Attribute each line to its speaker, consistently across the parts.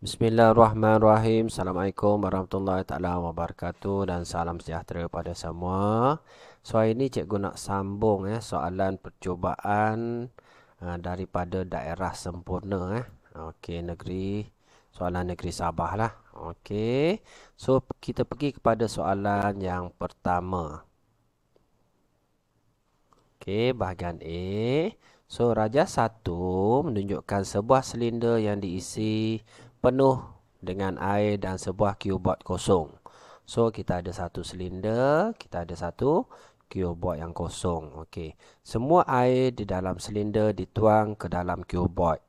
Speaker 1: Bismillahirrahmanirrahim. Assalamualaikum warahmatullahi taala wabarakatuh dan salam sejahtera pada semua. So hari ini cikgu nak sambung soalan percubaan daripada daerah sempurna Okey, soalan negeri Sabah lah. Okey. So kita pergi kepada soalan yang pertama. Okey, bahagian A. So Raja 1 menunjukkan sebuah silinder yang diisi penuh dengan air dan sebuah cubeboard kosong. So kita ada satu silinder, kita ada satu cubeboard yang kosong. Okey. Semua air di dalam silinder dituang ke dalam cubeboard.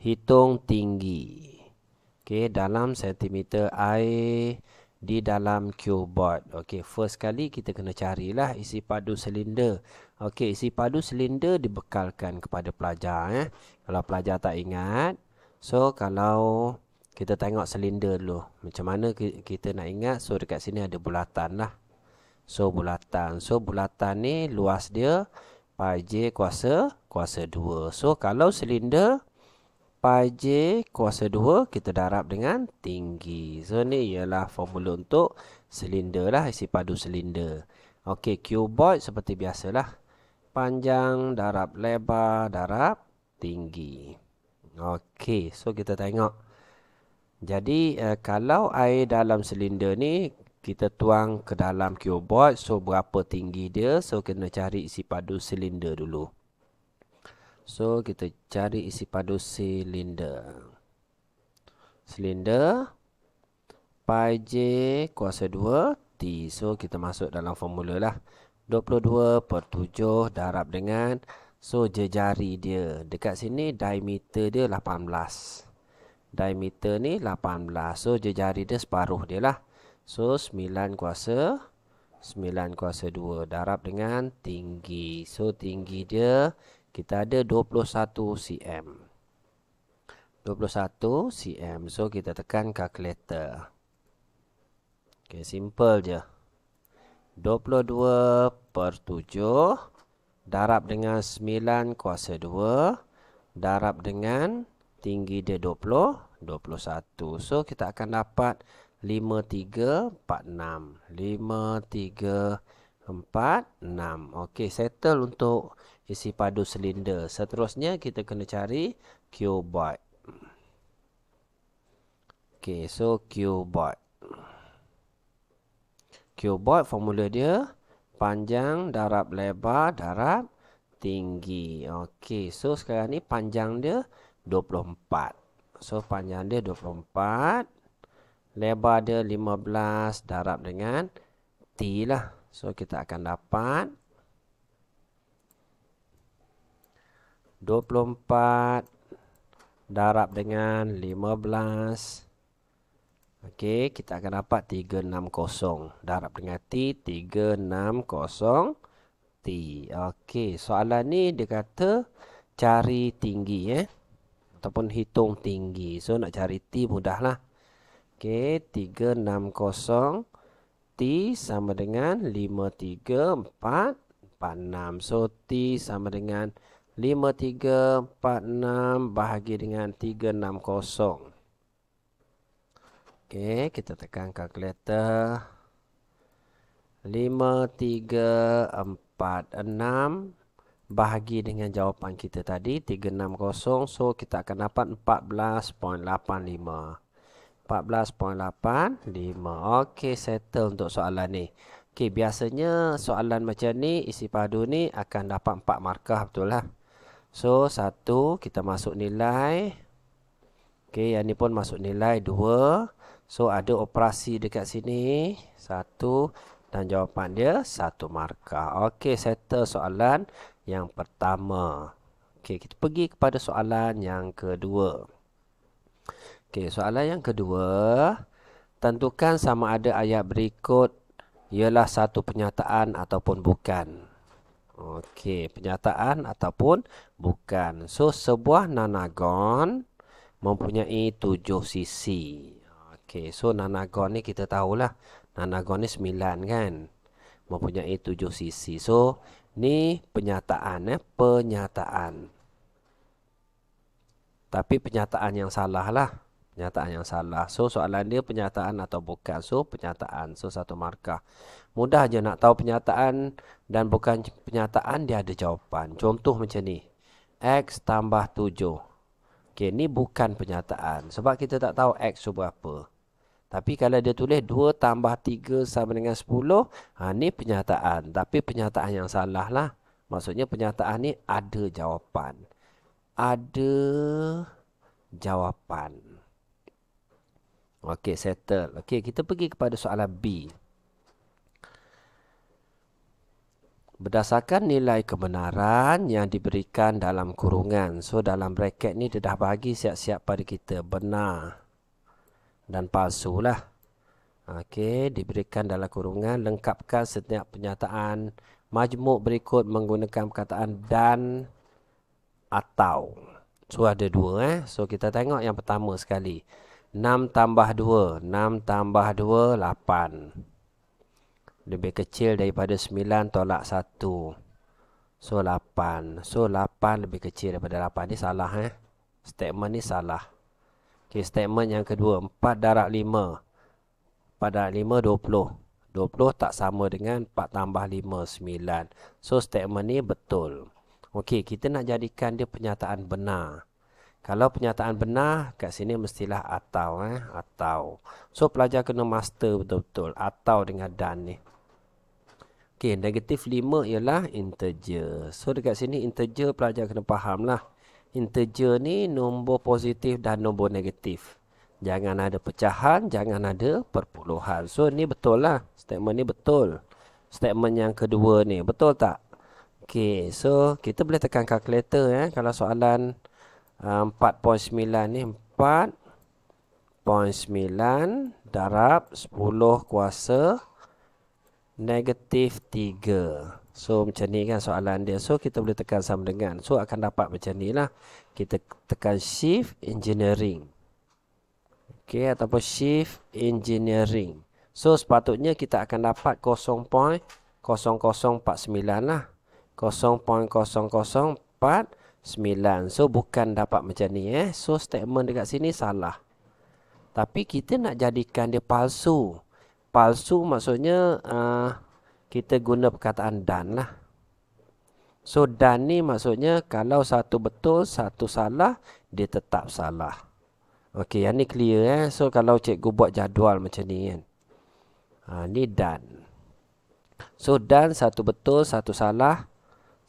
Speaker 1: Hitung tinggi. Okey, dalam sentimeter air di dalam cubeboard. Okey, first kali kita kena carilah isi padu silinder. Okey, isi padu silinder dibekalkan kepada pelajar Kalau pelajar tak ingat, so kalau kita tengok silinder dulu, macam mana kita nak ingat? So dekat sini ada bulatan lah. So bulatan ni luas dia pi j kuasa 2. So kalau silinder pi j kuasa 2 kita darab dengan tinggi. So ni ialah formula untuk silinder lah, isi padu silinder. Okey, cubeboard seperti biasalah. Panjang darab lebar darab tinggi. Okey, so kita tengok. Jadi kalau air dalam silinder ni kita tuang ke dalam cubeboard, so berapa tinggi dia? So kena cari isi padu silinder dulu. So kita cari isi padu silinder. Silinder pi j kuasa 2 T. So kita masuk dalam formula lah. 22/7 darab dengan, so jejari dia. Dekat sini diameter dia 18. Diameter ni 18. So jejari dia separuh dia lah. So 9 kuasa 2 darab dengan tinggi. So tinggi dia kita ada 21 cm. 21 cm. So kita tekan kalkulator. Okey, simple je. 22/7 darab dengan 9 kuasa 2 darab dengan tinggi dia 21. So kita akan dapat 5346. 5346. Okey, settle untuk isi padu silinder. Seterusnya kita kena cari cubeboard. Okey, so cubeboard. Cubeboard formula dia panjang darab lebar darab tinggi. Okey, so sekarang ni panjang dia 24. So panjang dia 24. Lebar dia 15 darab dengan T lah. So kita akan dapat 24 darab dengan 15. Okey, kita akan dapat 360 darab dengan T, 360 T. Okey, soalan ni dia kata cari tinggi ataupun hitung tinggi. So nak cari T mudahlah. Okey, 360 T sama dengan 5346. So T sama dengan 5346 bahagi dengan 360. Okey, kita tekan kalkulator. 5346 bahagi dengan jawapan kita tadi 360. So kita akan dapat 14.85. 14.85. Okey, settle untuk soalan ni. Okey, biasanya soalan macam ni isi padu ni akan dapat 4 markah, betul lah. So 1 kita masuk nilai. Okey, yang ni pun masuk nilai 2. So ada operasi dekat sini 1 dan jawapan dia 1 markah. Okey, settle soalan yang pertama. Okey, kita pergi kepada soalan yang kedua. Okey, soalan yang kedua. Tentukan sama ada ayat berikut ialah satu penyataan ataupun bukan. Okey, penyataan ataupun bukan. So sebuah nanagon mempunyai 7 sisi. Okey, so nanagon ni kita tahulah. Nanagon ni 9 kan. Mempunyai 7 sisi. So ni penyataan penyataan. Tapi penyataan yang salah lah. Pernyataan yang salah. So soalan dia pernyataan atau bukan. So pernyataan. So 1 markah. Mudah je nak tahu pernyataan dan bukan pernyataan, dia ada jawapan. Contoh macam ni. X tambah 7. Okey, ni bukan pernyataan. Sebab kita tak tahu X tu berapa. Tapi kalau dia tulis 2 tambah 3 sama dengan 10. Ni pernyataan. Tapi pernyataan yang salah lah. Maksudnya pernyataan ni ada jawapan. Ada jawapan. Okey, settle. Okey, kita pergi kepada soalan B. Berdasarkan nilai kebenaran yang diberikan dalam kurungan. So, dalam bracket ni dia dah bagi siap-siap pada kita. Benar dan palsu lah. Okey, diberikan dalam kurungan. Lengkapkan setiap pernyataan majmuk berikut menggunakan perkataan dan atau. So, ada 2. So, kita tengok yang pertama sekali. 6 tambah 2. 6 tambah 2, 8. Lebih kecil daripada 9 tolak 1. So, 8. So, 8 lebih kecil daripada 8. Ni salah. Statement ni salah. Okay, statement yang kedua. 4 darab 5. 4 darab 5, 20. 20 tak sama dengan 4 tambah 5, 9. So, statement ni betul. Okey, kita nak jadikan dia pernyataan benar. Kalau pernyataan benar, kat sini mestilah atau. Atau. So, pelajar kena master betul-betul. Atau dengan dan ni. Okey, negatif 5 ialah integer. So, dekat sini integer pelajar kena faham lah. Integer ni nombor positif dan nombor negatif. Jangan ada pecahan, jangan ada perpuluhan. So, ni betul lah. Statement ni betul. Statement yang kedua ni, betul tak? Okey, so kita boleh tekan kalkulator kalau soalan 4.9 ni 4.9 darab 10 kuasa negatif 3. So macam ni kan soalan dia. So kita boleh tekan sama dengan. So akan dapat macam ni lah. Kita tekan shift engineering. Okey, ataupun shift engineering. So sepatutnya kita akan dapat 0.0049 lah. 0.0049. So bukan dapat macam ni So statement dekat sini salah. Tapi kita nak jadikan dia palsu. Palsu maksudnya kita guna perkataan dan lah. So dan ni maksudnya kalau satu betul, satu salah, dia tetap salah. Okey, yang ni clear So kalau cikgu buat jadual macam ni kan. Ni dan. So dan satu betul, satu salah,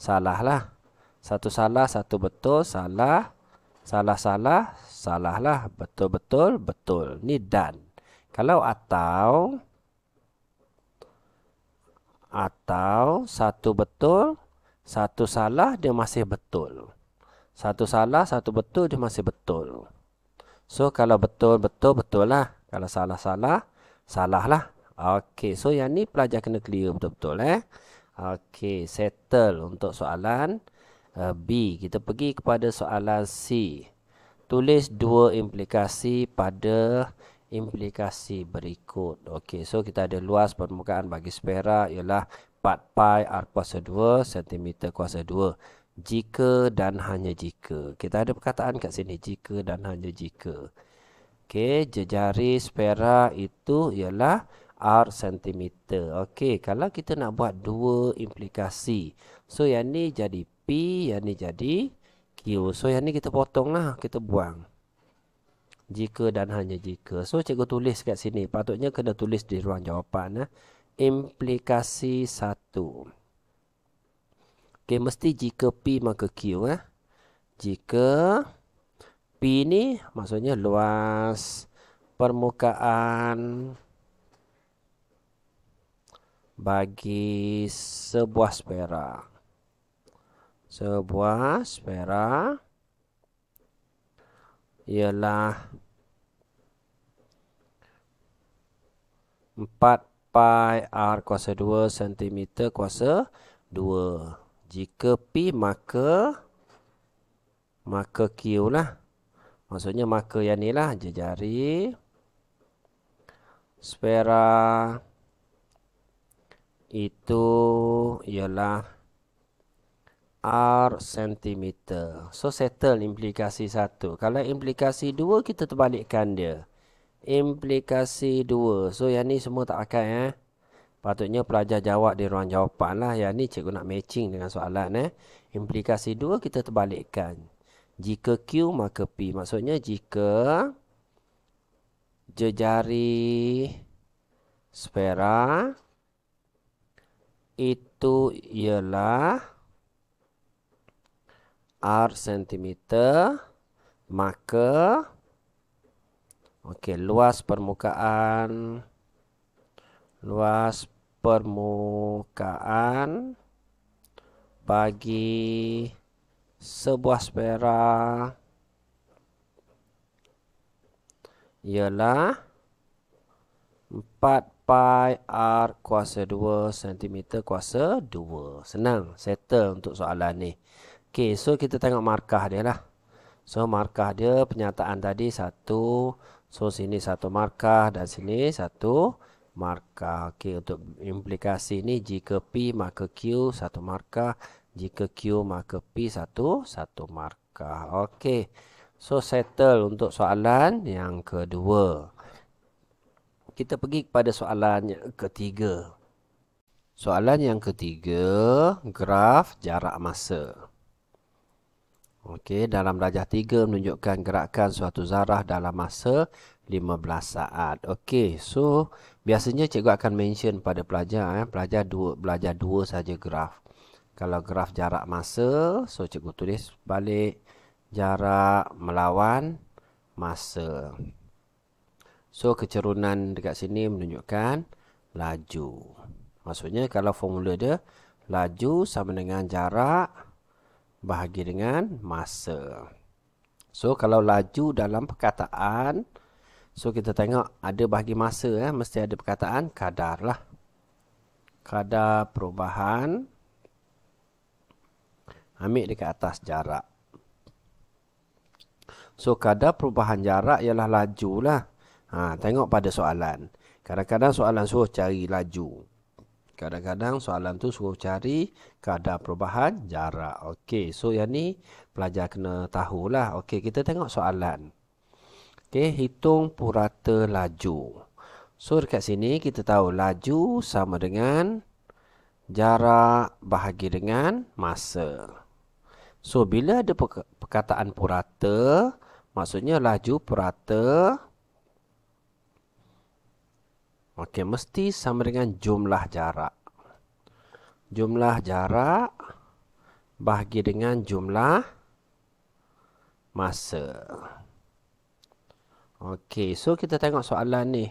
Speaker 1: salah lah. Satu salah, satu betul, salah. Salah-salah, salah lah. Betul-betul, betul. Ni dan. Kalau atau satu betul, satu salah, dia masih betul. Satu salah, satu betul, dia masih betul. So kalau betul, betul, betul lah. Kalau salah-salah, salah lah. Okey, so yang ni pelajar kena clear betul-betul Okey, settle untuk soalan B. Kita pergi kepada soalan C. Tulis 2 implikasi pada implikasi berikut. Okey, so kita ada luas permukaan bagi sfera ialah 4 pi r kuasa 2 cm kuasa 2. Jika dan hanya jika. Kita ada perkataan kat sini, jika dan hanya jika. Okey, jejari sfera itu ialah R cm. Okey, kalau kita nak buat 2 implikasi. So, yang ni jadi P, yang ni jadi Q. So, yang ni kita potong lah, kita buang. Jika dan hanya jika. So, cikgu tulis kat sini. Patutnya kena tulis di ruang jawapan. Implikasi 1. Okey, mesti jika P maka Q. Jika P ni maksudnya luas permukaan bagi sebuah sfera. Sebuah sfera ialah 4 pi r kuasa 2 cm kuasa 2. Jika P maka Q lah. Maksudnya maka yang ni lah jejari sfera itu ialah R sentimeter. So settle implikasi 1. Kalau implikasi 2 kita terbalikkan dia. Implikasi 2. So yang ni semua tak akan Patutnya pelajar jawab di ruang jawapan lah. Yang ni cikgu nak matching dengan soalan Implikasi 2 kita terbalikkan. Jika Q maka P. Maksudnya jika jejari sfera itu ialah R sentimeter, maka luas permukaan bagi sebuah sfera ialah 4 pi R kuasa 2 cm kuasa 2. Senang, settle untuk soalan ni. Okey, so kita tengok markah dia lah. So markah dia penyataan tadi 1. So sini 1 markah dan sini 1 markah. Okey, untuk implikasi ni jika P maka Q 1 markah. Jika Q maka P 1 markah. Okey. So settle untuk soalan yang kedua. Kita pergi kepada soalan yang ketiga. Soalan yang ketiga, graf jarak masa. Okey, dalam darjah 3 menunjukkan gerakan suatu zarah dalam masa 15 saat. Okey, so biasanya cikgu akan mention pada pelajar belajar dua saja graf. Kalau graf jarak masa, so cikgu tulis balik jarak melawan masa. So kecerunan dekat sini menunjukkan laju. Maksudnya kalau formula dia laju sama dengan jarak bahagi dengan masa. So kalau laju dalam perkataan, so kita tengok ada bahagi masa mesti ada perkataan kadar lah. Kadar perubahan ambil dekat atas jarak. So kadar perubahan jarak ialah laju lah. Tengok pada soalan. Kadang-kadang soalan suruh cari laju. Kadang-kadang soalan tu suruh cari kadar perubahan jarak. Okey, so yang ni pelajar kena tahulah. Okey, kita tengok soalan. Okey, hitung purata laju. So dekat sini kita tahu laju sama dengan jarak bahagi dengan masa. So bila ada perkataan purata, maksudnya laju purata mesti sama dengan jumlah jarak. Jumlah jarak bahagi dengan jumlah masa. Okey, so kita tengok soalan ni.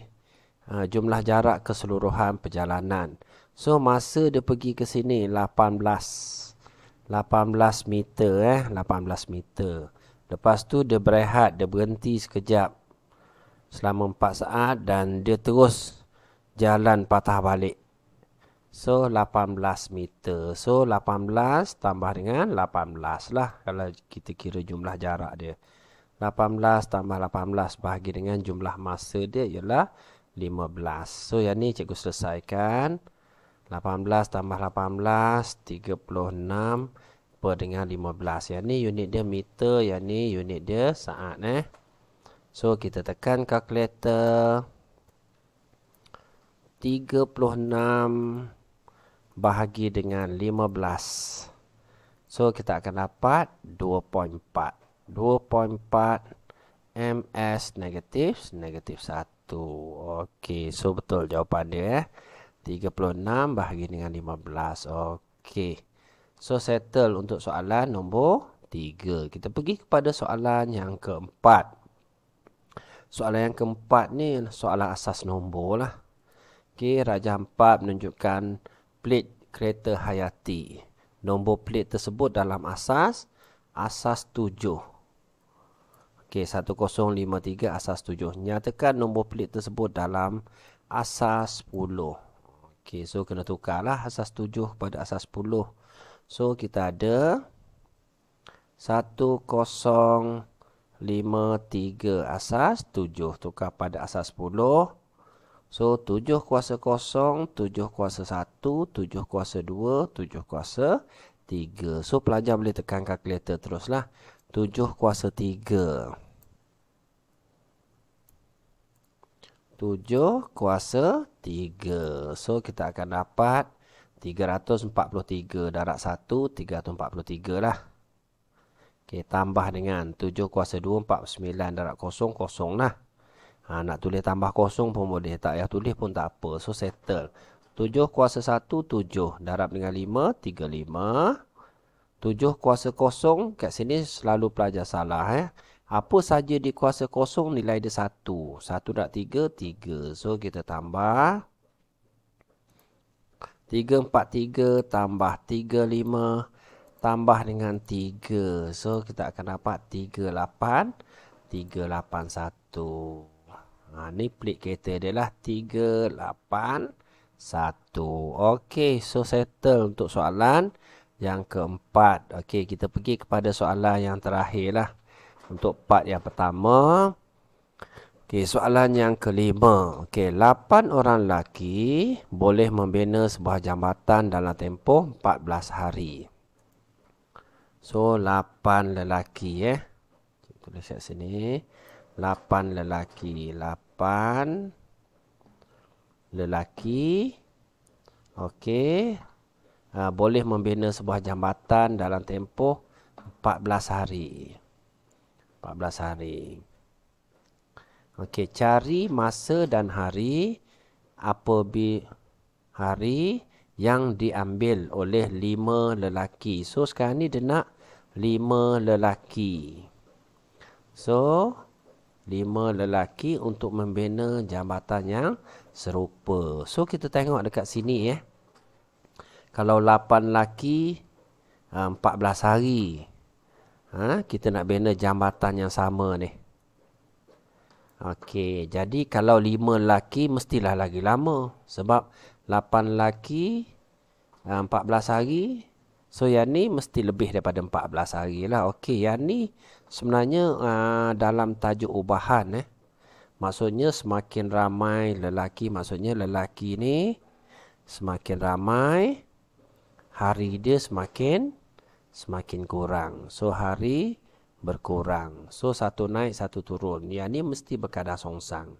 Speaker 1: Jumlah jarak keseluruhan perjalanan. So masa dia pergi ke sini 18 meter 18 meter. Lepas tu dia berehat, dia berhenti sekejap selama 4 saat dan dia terus jalan patah balik. So 18 meter. So 18 tambah dengan 18 lah kalau kita kira jumlah jarak dia. 18 tambah 18 bahagi dengan jumlah masa dia ialah 15. So yang ni cikgu selesaikan. 18 tambah 18 36 per dengan 15. Yang ni unit dia meter, yang ni unit dia saat So kita tekan kalkulator. 36 bahagi dengan 15. So kita akan dapat 2.4. 2.4 ms negatif 1. Okey, so betul jawapan dia 36 bahagi dengan 15. Okey. So settle untuk soalan nombor 3. Kita pergi kepada soalan yang keempat. Soalan yang keempat ni soalan asas nombor lah. Okey, rajah 4 menunjukkan plate kereta hayati. Nombor plate tersebut dalam asas 7. Okey, 1053 asas 7. Nyatakan nombor plate tersebut dalam asas 10. Okey, so kena tukarlah asas 7 kepada asas 10. So kita ada 1053 asas 7 tukar pada asas 10. So 7 kuasa 0, 7 kuasa 1, 7 kuasa 2, 7 kuasa 3. So, pelajar boleh tekan kalkulator teruslah. 7 kuasa 3. 7 kuasa 3. So, kita akan dapat 343 darab 1, 343 lah. Okey, tambah dengan 7 kuasa 2, 49 darab 0, 0 lah. Nak tulis tambah 0 pun boleh. Tak payah tulis pun tak apa. So, settle. 7 kuasa 1, 7. Darab dengan 5, 35. 7 kuasa 0, kat sini selalu pelajar salah. Apa saja di kuasa 0, nilai dia 1. 1 darab 3, 3. So, kita tambah. 343 tambah 35 tambah dengan 3. So, kita akan dapat 381. Ni pelik kereta dia lah. 381. Okey, so settle untuk soalan yang keempat. Okey, kita pergi kepada soalan yang terakhir lah. Untuk part yang pertama. Okey, soalan yang kelima. Okey, 8 orang lelaki boleh membina sebuah jambatan dalam tempoh 14 hari. So, 8 lelaki tulis kat sini. 8 lelaki. 8 lelaki. Okey. Boleh membina sebuah jambatan dalam tempoh 14 hari. 14 hari. Okey, cari masa dan hari hari yang diambil oleh 5 lelaki. So, sekarang ni dia nak 5 lelaki. So, 5 lelaki untuk membina jambatan yang serupa. So, kita tengok dekat sini Kalau 8 lelaki 14 hari. Kita nak bina jambatan yang sama ni. Okey, jadi kalau 5 lelaki mestilah lagi lama. Sebab 8 lelaki 14 hari. So, yang ni mesti lebih daripada 14 hari lah. Okey, yang ni sebenarnya dalam tajuk ubahan. Maksudnya semakin ramai lelaki. Maksudnya lelaki ni semakin ramai, hari dia semakin kurang. So, hari berkurang. So, satu naik, satu turun. Yang ni mesti berkadar songsang.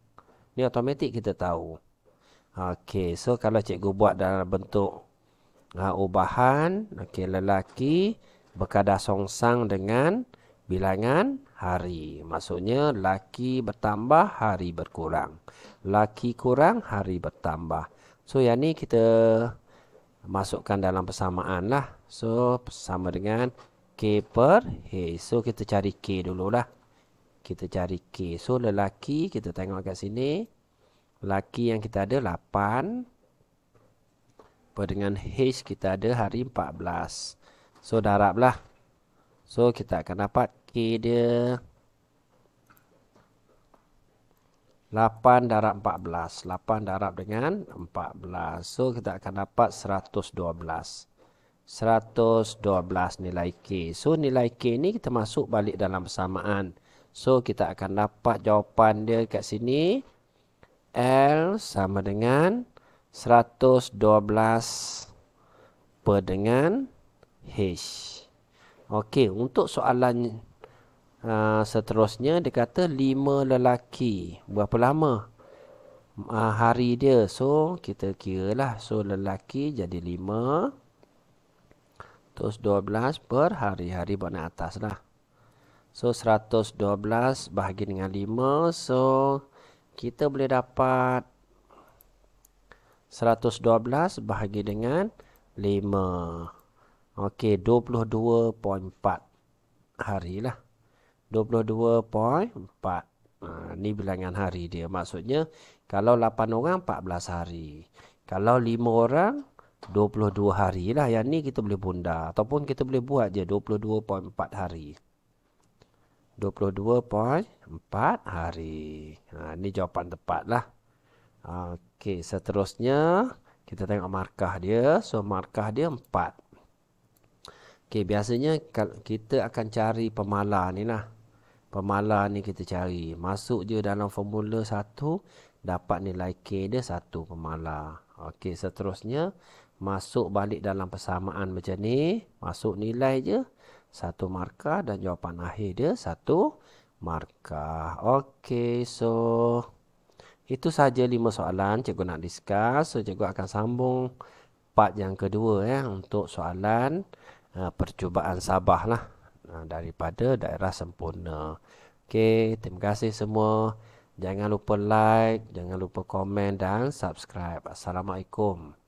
Speaker 1: Ni automatik kita tahu. Okey, so kalau cikgu buat dalam bentuk ubahan, okey, lelaki berkadar songsang dengan bilangan hari. Maksudnya lelaki bertambah, hari berkurang. Lelaki kurang, hari bertambah. So, yang ni kita masukkan dalam persamaan lah. So, sama dengan K per H. So, kita cari K dululah. Kita cari K. So, lelaki, kita tengok kat sini. Lelaki yang kita ada 8. Per dengan H kita ada hari 14. So, darablah. So, kita akan dapat K dia 8 darab 14. 8 darab dengan 14. So, kita akan dapat 112. 112 nilai K. So, nilai K ni kita masuk balik dalam persamaan. So, kita akan dapat jawapan dia kat sini. L sama dengan 112 per dengan H. Okey, untuk soalan seterusnya, dia kata 5 lelaki. Berapa lama hari dia? So, kita kira lah. So, lelaki jadi 5. Terus 12 per hari-hari buat naik atas lah. So, 112 bahagi dengan 5. So, kita boleh dapat 112 bahagi dengan 5. Okey, 22.4 hari lah. 22.4. Ni bilangan hari dia. Maksudnya, kalau 8 orang, 14 hari. Kalau 5 orang, 22 hari lah. Yang ni kita boleh bunda. Ataupun kita boleh buat je 22.4 hari. 22.4 hari. Ni jawapan tepat lah. Okey, seterusnya kita tengok markah dia. So, markah dia 4. Okey, biasanya kita akan cari pemala ni lah. Pemala ni kita cari. Masuk je dalam formula 1. Dapat nilai K dia 1 pemala. Okey, seterusnya masuk balik dalam persamaan macam ni. Masuk nilai je. 1 markah dan jawapan akhir dia 1 markah. Okey, so itu saja 5 soalan cikgu nak discuss. So cikgu akan sambung part yang kedua untuk soalan percubaan Sabah lah daripada daerah sempurna. Okey, terima kasih semua. Jangan lupa like, jangan lupa komen dan subscribe. Assalamualaikum.